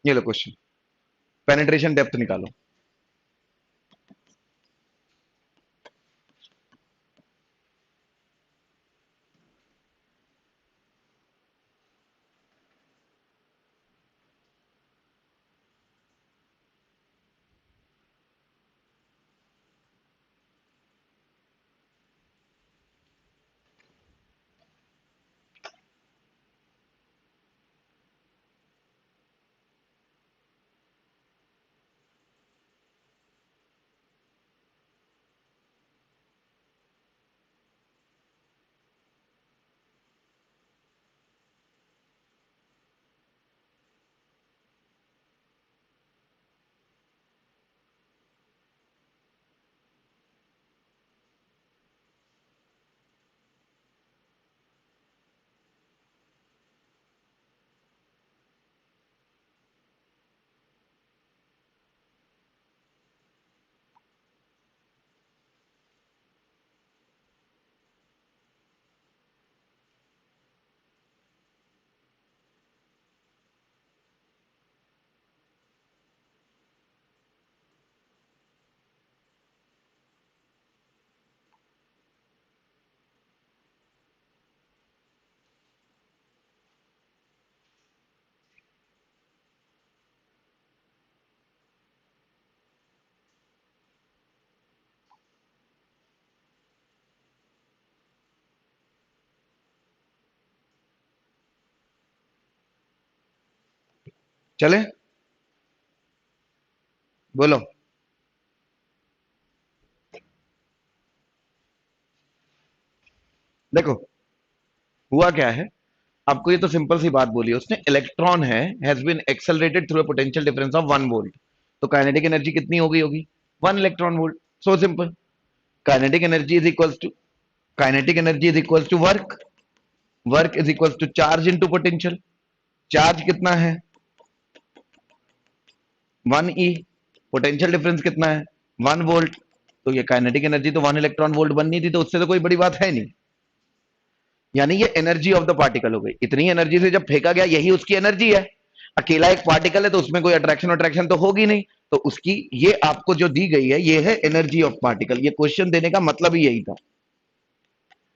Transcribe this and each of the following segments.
ये लो question, penetration depth निकालो। चले, बोलो। देखो हुआ क्या है, आपको ये तो सिंपल सी बात बोली है उसने, इलेक्ट्रॉन है has been accelerated through a potential difference of 1 volt. तो काइनेटिक एनर्जी कितनी हो गई होगी? 1 electron volt. So simple. Kinetic energy is equals to, kinetic energy is equals to work, work is equals to charge into potential. Charge कितना है? 1 E। Potential difference कितना है? 1 volt. तो ये काइनेटिक एनर्जी तो 1 इलेक्ट्रॉन वोल्ट बननी थी, तो उससे तो कोई बड़ी बात है नहीं। यानी ये एनर्जी ऑफ द पार्टिकल हो गई। इतनी एनर्जी से जब फेंका गया, यही उसकी एनर्जी है। अकेला एक पार्टिकल है तो उसमें कोई अट्रैक्शन अट्रैक्शन तो होगी नहीं, तो उसकी ये आपको जो दी गई है ये है एनर्जी ऑफ पार्टिकल। ये क्वेश्चन देने का मतलब ही यही था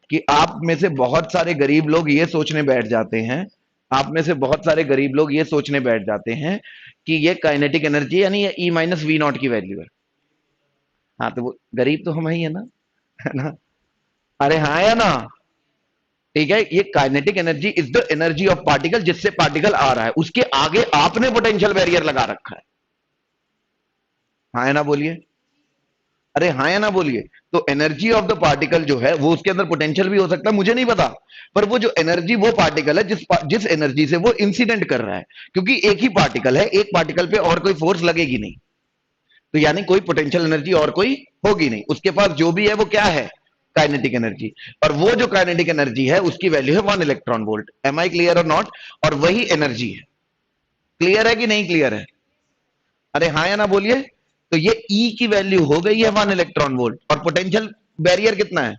कि आप में से बहुत सारे गरीब लोग ये सोचने बैठ जाते हैं, आप में से बहुत सारे गरीब लोग ये सोचने बैठ जाते हैं कि ये काइनेटिक एनर्जी यानी ये E-V0 की वैल्यू है। हाँ तो वो गरीब तो हम ही है ना, है ना? अरे हाँ या ना? ठीक है, ये kinetic energy is the energy of particle, जिससे पार्टिकल आ रहा है, उसके आगे आपने पोटेंशियल बैरियर लगा रखा है। हाँ या ना बोलिए? अरे हाँ या ना बोलिए? तो एनर्जी ऑफ द पार्टिकल जो है वो उसके अंदर पोटेंशियल भी हो सकता है, मुझे नहीं पता, पर वो जो एनर्जी, वो पार्टिकल है जिस एनर्जी से वो इंसिडेंट कर रहा है, क्योंकि एक ही पार्टिकल है, एक पार्टिकल पे और कोई फोर्स लगेगी नहीं, तो यानी कोई पोटेंशियल एनर्जी और कोई होगी नहीं, उसके पास जो भी है वो क्या है? Kinetic energy. और वो जो काइनेटिक एनर्जी है उसकी वैल्यू है 1 electron volt. Am I clear और नॉट? और वही एनर्जी है। क्लियर है कि नहीं क्लियर है? अरे हाँ या ना बोलिए? तो ये ई की वैल्यू हो गई है 1 इलेक्ट्रॉन वोल्ट, और पोटेंशियल बैरियर कितना है?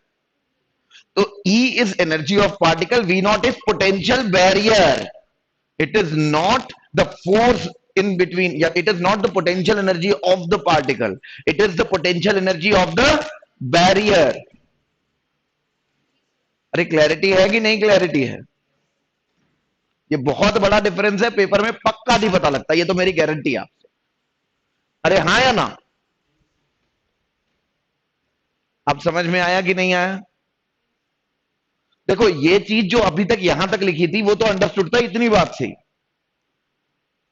तो E is energy of particle, V not is potential barrier. It is not the force in between, yeah, it is not the potential energy of the particle, it is the potential energy of the barrier। अरे clarity है कि नहीं clarity है? ये बहुत बड़ा difference है, paper में पक्का नहीं पता लगता, ये तो मेरी गारंटी है आपसे। अरे हाँ या ना? अब समझ में आया कि नहीं आया? देखो ये चीज जो अभी तक यहां तक लिखी थी वो तो अंडरस्टूड था इतनी बात से,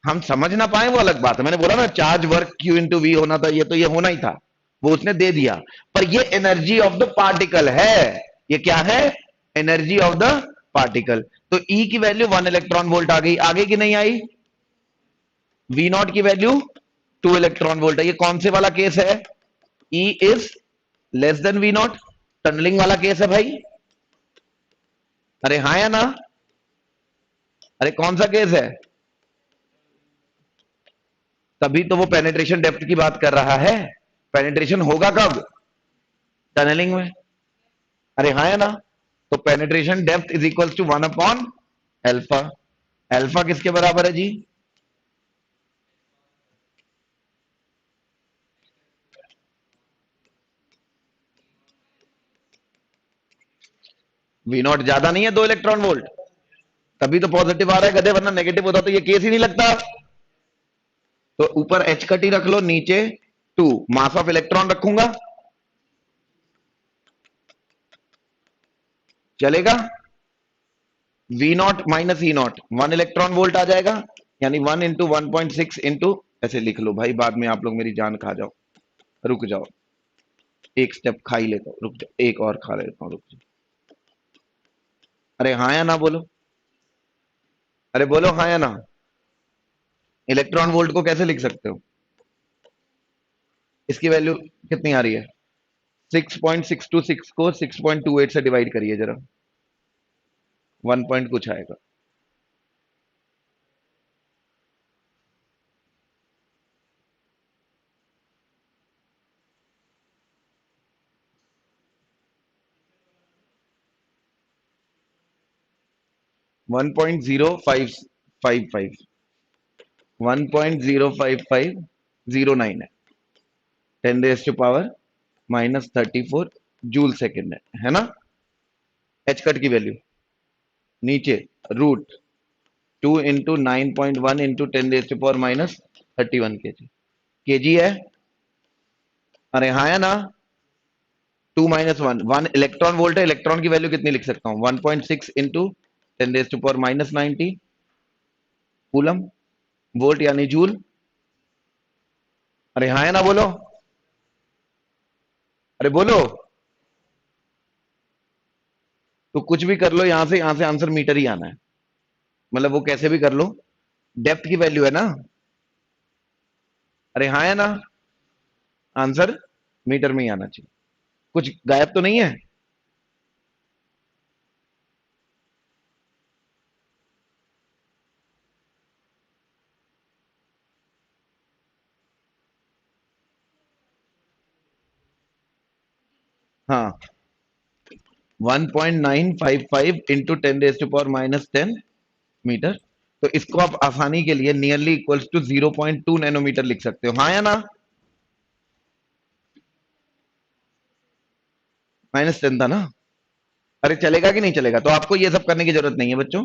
हम समझ ना पाए वो अलग बात है। मैंने बोला ना charge work Q into V होना था, ये तो ये होना ही था, वो उसने दे दिया। पर ये एनर्जी ऑफ द पार्टिकल है, ये क्या है? Energy of the particle. तो E की वैल्यू 1 इलेक्ट्रॉन वोल्ट आ गई, आगे की नहीं आई? वी नॉट की वैल्यू 2 इलेक्ट्रॉन वोल्ट है। ये कौन से वाला केस है? E is less than V not, tunneling वाला केस है भाई। अरे हाँ या ना? अरे कौन सा केस है? तभी तो वो पेनिट्रेशन डेप्थ की बात कर रहा है। पेनिट्रेशन होगा कब? टनलिंग में। अरे हाँ है ना? तो penetration depth is equal to 1 upon alpha. Alpha किसके बराबर है जी? वी नॉट ज्यादा नहीं है 2 इलेक्ट्रॉन वोल्ट, तभी तो पॉजिटिव आ रहा है गधे, वरना नेगेटिव होता तो ये केस ही नहीं लगता। तो ऊपर एच कटी रख लो, नीचे 2 मास ऑफ इलेक्ट्रॉन रखूंगा, चलेगा। V naught minus E naught 1 electron volt आ जाएगा, यानी 1 इंटू 1.6 इंटू, ऐसे लिख लो भाई, बाद में आप लोग मेरी जान खा जाओ। रुक जाओ, एक स्टेप खा ही लेता हूं, रुक जाओ, एक और खा लेता हूं, रुक जाओ। अरे हाँ या ना बोलो, अरे बोलो हाँ या ना। इलेक्ट्रॉन वोल्ट को कैसे लिख सकते हो? इसकी वैल्यू कितनी आ रही है? 6.626 को 6.28 से डिवाइड करिए जरा, 1 पॉइंट कुछ आएगा। One point zero five five five 1.05509 है, 10⁻⁻34 जूल सेकेंड है ना। एच कट की वैल्यू नीचे रूट 2 इंटू 9.1 इंटू 10⁻⁻31 केजी है। अरे हाँ है ना, 2 माइनस 1 इलेक्ट्रॉन वोल्ट है, इलेक्ट्रॉन की वैल्यू कितनी लिख सकता हूं? 1.6 इंटू 10⁻⁻90 कूलम, वोल्ट यानी जूल। अरे हाँ है ना बोलो, अरे बोलो। तो कुछ भी कर लो, यहां से आंसर मीटर ही आना है, मतलब वो कैसे भी कर लो, डेप्थ की वैल्यू है ना। अरे हाँ है ना, आंसर मीटर में ही आना चाहिए, कुछ गायब तो नहीं है। हाँ, 1.955 इंटू 10⁻⁻10 मीटर। तो इसको आप आसानी के लिए नियरली इक्वल्स टू 0.2 नैनोमीटर लिख सकते हो, हाँ या ना। -10 था ना। अरे चलेगा कि नहीं चलेगा? तो आपको ये सब करने की जरूरत नहीं है बच्चों,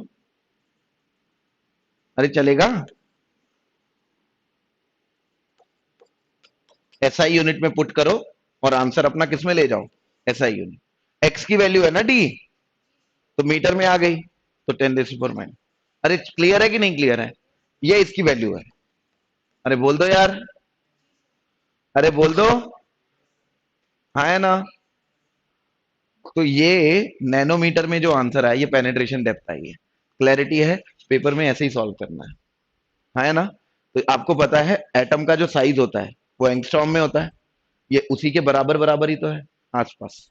अरे चलेगा। एसआई यूनिट में पुट करो और आंसर अपना किस में ले जाओ, एसआई यूनिट। एक्स की वैल्यू है ना डी, तो मीटर में आ गई, तो 10⁻⁻। अरे क्लियर है कि नहीं क्लियर है? ये इसकी वैल्यू है। अरे बोल दो यार, अरे बोल दो, हाँ है ना। तो ये नैनोमीटर में जो आंसर है, ये पेनिट्रेशन डेप्थ आई है, क्लैरिटी है। पेपर में ऐसे ही सॉल्व करना है, हाँ है ना। तो आपको पता है एटम का जो साइज होता है वो एंगस्ट्रॉम में होता है, ये उसी के बराबर बराबर ही तो है, आसपास।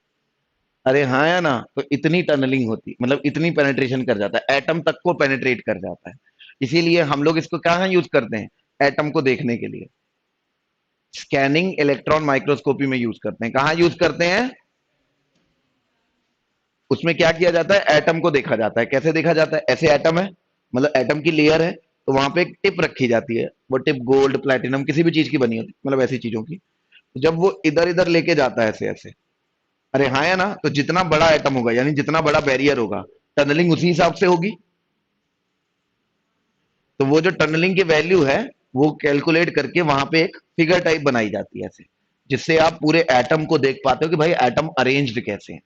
अरे हाँ या ना, तो इतनी टनलिंग होती, मतलब इतनी पेनिट्रेशन कर जाता है, एटम तक को पेनिट्रेट कर जाता है। इसीलिए हम लोग इसको कहाँ यूज करते हैं, एटम को देखने के लिए स्कैनिंग इलेक्ट्रॉन माइक्रोस्कोपी में यूज करते हैं। कहाँ यूज करते हैं? उसमें क्या किया जाता है, एटम को देखा जाता है। कैसे देखा जाता है? ऐसे एटम है, मतलब एटम की लेयर है, तो वहां पे एक टिप रखी जाती है, वो टिप गोल्ड प्लेटिनम किसी भी चीज की बनी होती, मतलब ऐसी चीजों की। जब वो इधर इधर लेके जाता है ऐसे ऐसे, अरे हाँ या ना, तो जितना बड़ा एटम होगा यानी जितना बड़ा बैरियर होगा, टनलिंग उसी हिसाब से होगी। तो वो जो टनलिंग की वैल्यू है वो कैलकुलेट करके वहां पे एक फिगर टाइप बनाई जाती है ऐसे, जिससे आप पूरे एटम को देख पाते हो कि भाई एटम अरेंज्ड कैसे हैं।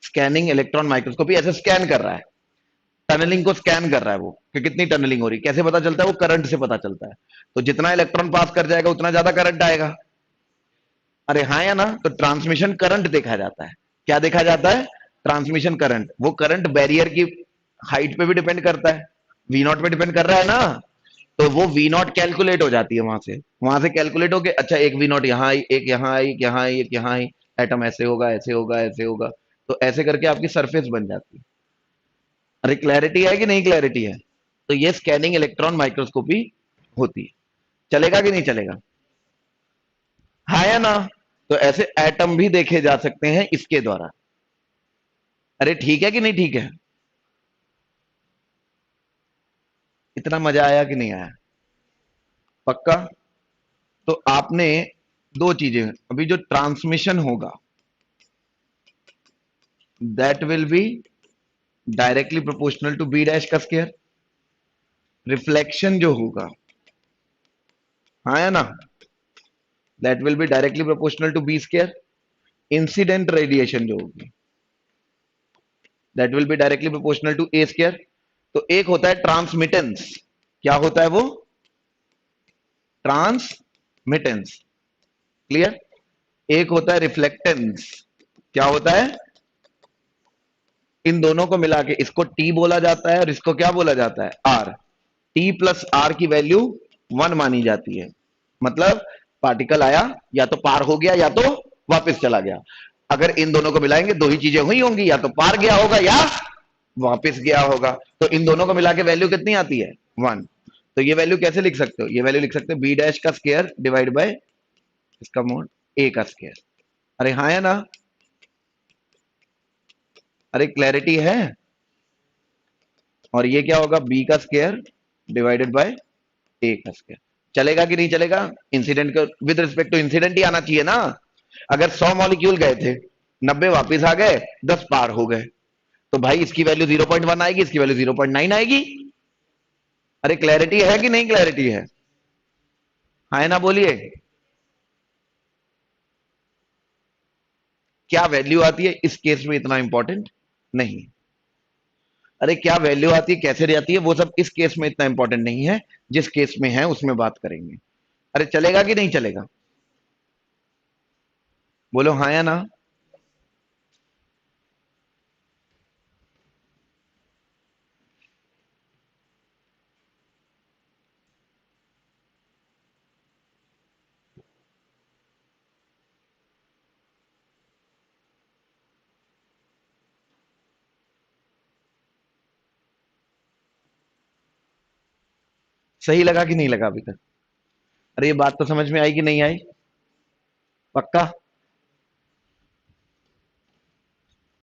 स्कैनिंग इलेक्ट्रॉन माइक्रोस्कोपी ऐसे स्कैन कर रहा है, टनलिंग को स्कैन कर रहा है वो, कि कितनी टनलिंग हो रही है। कैसे पता चलता है? वो करंट से पता चलता है। तो जितना इलेक्ट्रॉन पास कर जाएगा उतना ज्यादा करंट आएगा। अरे हाँ या ना, तो ट्रांसमिशन करंट देखा जाता है। क्या देखा जाता है? Transmission current. वो करंट बैरियर की हाइट पे भी डिपेंड करता है, वी नॉट पे डिपेंड कर रहा है ना। तो वो वी नॉट कैलकुलेट हो जाती है वहां से कैलकुलेट होके, अच्छा एक वी नॉट यहाँ आई, एक यहाँ आई, एक यहाँ आई, एक यहाँ आई, एटम ऐसे होगा ऐसे होगा ऐसे होगा, तो ऐसे करके आपकी सरफेस बन जाती है। अरे क्लैरिटी है कि नहीं क्लैरिटी है? तो ये स्कैनिंग इलेक्ट्रॉन माइक्रोस्कोपी होती है, चलेगा कि नहीं चलेगा, हाँ या ना। तो ऐसे एटम भी देखे जा सकते हैं इसके द्वारा। अरे ठीक है कि नहीं ठीक है? इतना मजा आया कि नहीं आया? पक्का। तो आपने दो चीजें, अभी जो ट्रांसमिशन होगा that will be directly proportional to B dash का स्क्वायर। रिफ्लेक्शन जो होगा, हाँ है ना, that will be directly proportional to B square. Incident radiation जो होगी, that will be directly proportional to A square. तो एक होता है ट्रांसमिटेंस, क्या होता है वो, ट्रांसमिटेंस, क्लियर। एक होता है रिफ्लेक्टेंस, क्या होता है, इन दोनों को मिला के इसको टी बोला जाता है और इसको क्या बोला जाता है, आर। टी प्लस आर की वैल्यू 1 मानी जाती है, मतलब पार्टिकल आया या तो पार हो गया या तो वापस चला गया। अगर इन दोनों को मिलाएंगे दो ही चीजें हुई होंगी, या तो पार गया होगा या वापस गया होगा। तो इन दोनों को मिला के वैल्यू कितनी आती है, 1। तो ये वैल्यू कैसे लिख सकते हो, ये वैल्यू लिख सकते हो बी डैश का स्क्वायर डिवाइड बाय इसका मोड ए का स्क्वायर। अरे हाँ है ना, अरे क्लैरिटी है। और ये क्या होगा, बी का स्क्वायर डिवाइडेड बाय ए का स्क्वायर। चलेगा कि नहीं चलेगा, इंसिडेंट का विद रिस्पेक्ट टू इंसिडेंट ही आना चाहिए ना। अगर 100 मॉलिक्यूल गए थे, 90 वापस आ गए, 10 पार हो गए, तो भाई इसकी वैल्यू 0.1 आएगी, इसकी वैल्यू 0.9 आएगी। अरे क्लैरिटी है कि नहीं क्लैरिटी है, हाँ है ना, बोलिए। क्या वैल्यू आती है इस केस में इतना इंपॉर्टेंट नहीं। अरे क्या वैल्यू आती है, कैसे जाती है, वो सब इस केस में इतना इंपॉर्टेंट नहीं है, जिस केस में है उसमें बात करेंगे। अरे चलेगा कि नहीं चलेगा, बोलो हाँ या ना। सही लगा कि नहीं लगा अभी तक, अरे ये बात तो समझ में आई कि नहीं आई, पक्का।